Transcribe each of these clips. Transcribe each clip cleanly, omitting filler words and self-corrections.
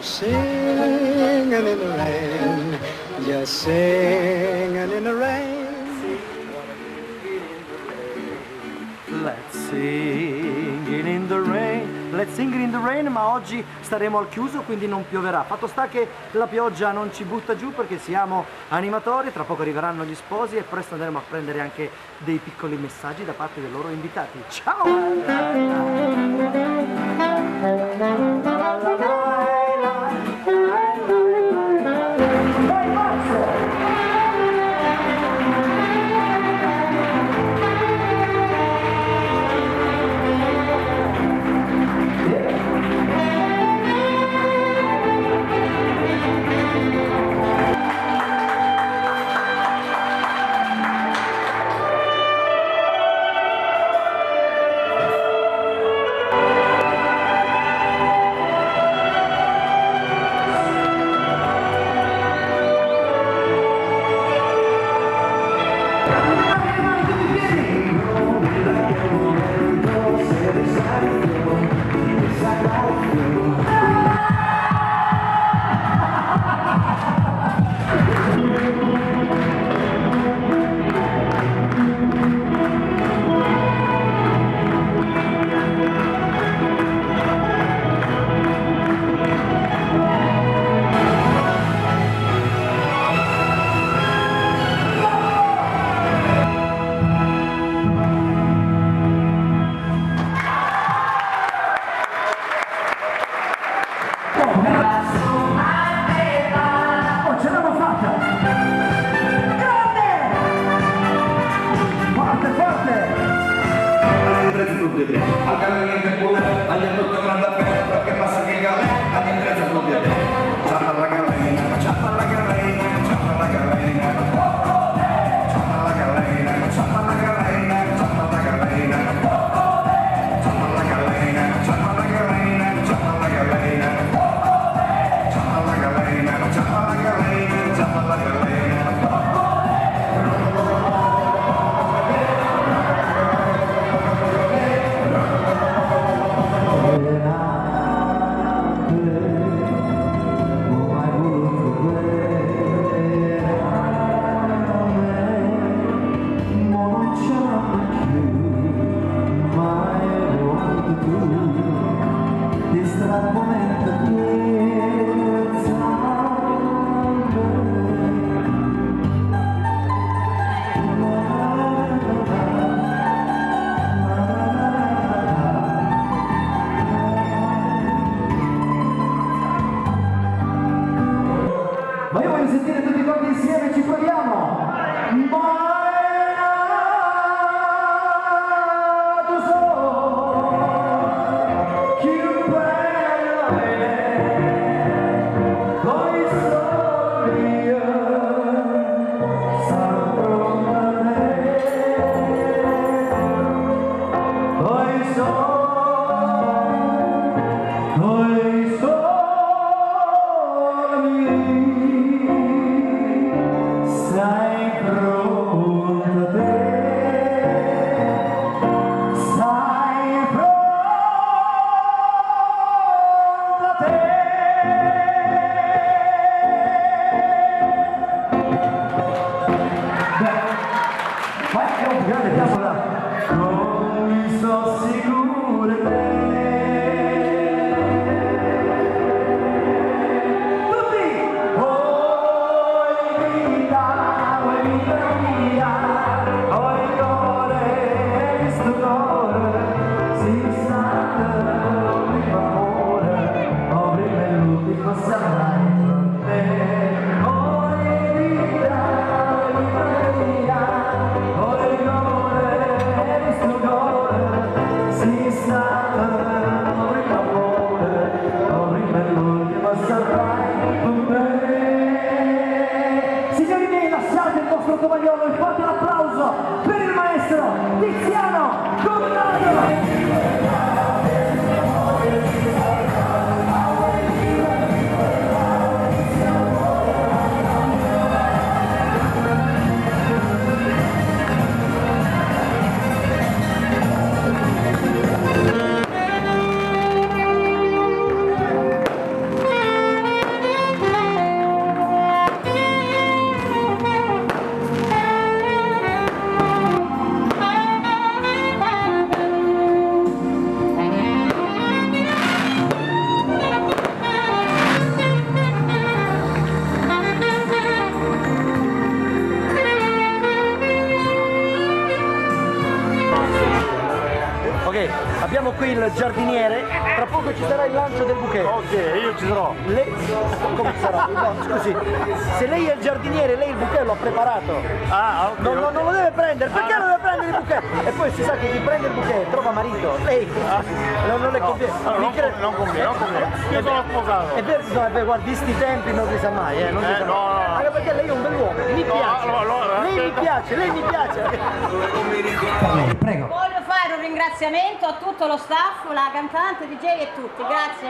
singing in the rain, just singing in the rain. Let's sing it in the rain, let's sing it in the rain, ma oggi staremo al chiuso, quindi non pioverà. Fatto sta che la pioggia non ci butta giù perché siamo animatori, tra poco arriveranno gli sposi e presto andremo a prendere anche dei piccoli messaggi da parte dei loro invitati. Ciao! il giardiniere, tra poco ci sarà il lancio del bouquet. Ok, io ci sarò. Lei, come sarà? No, scusi, se lei è il giardiniere, lei il bouquet l'ha preparato. Ah, ok. Non lo deve prendere, perché non deve prendere il bouquet? E poi si sa che chi prende il bouquet trova marito, lei non le conviene. Allora, Mi cre- non conviene. Io sono sposato. È vero, no, è vero, guardi, sti tempi non si sa mai, non si sa no, mai. no. Anche perché lei è un bell'uomo, mi piace. Lei mi piace, lei mi piace. Prego. Voglio fare un ringraziamento a tutto lo staff, la cantante, DJ e tutti, grazie.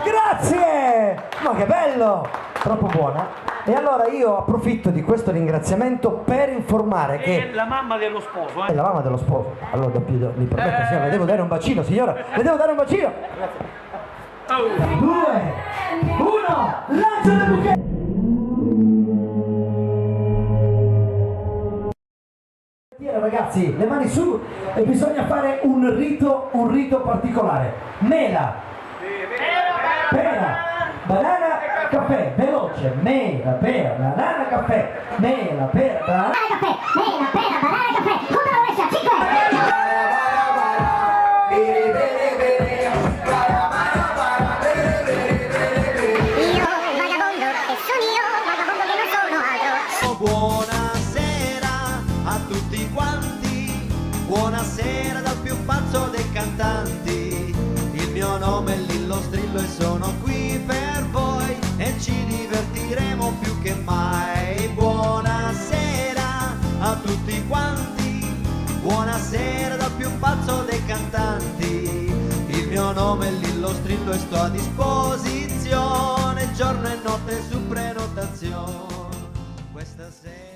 Grazie! Ma che bello! Troppo buona. E allora io approfitto di questo ringraziamento per informare che... È la mamma dello sposo, È la mamma dello sposo. Allora mi permetta, signora, le devo dare un bacino, signora. Le devo dare un bacino. Grazie. 2, 1, lancio del bouquet! Ragazzi, le mani su e bisogna fare un rito particolare. Mela, pera, banana, caffè, veloce. Mela, pera, banana, caffè. Mela, pera, banana, caffè. Mela, pera, banana, caffè. Contano Alessia, 5. Io, vagabondo, che sono io, vagabondo che non sono altro. Buonasera a tutti quanti, buonasera dal più pazzo dei cantanti. Il mio nome è Lillo Strillo e sono qui per voi e ci divertiremo più che mai. Buonasera a tutti quanti, buonasera dal più pazzo dei cantanti. Il mio nome è Lillo Strillo e sto a disposizione giorno e notte su prenotazione. Questa sera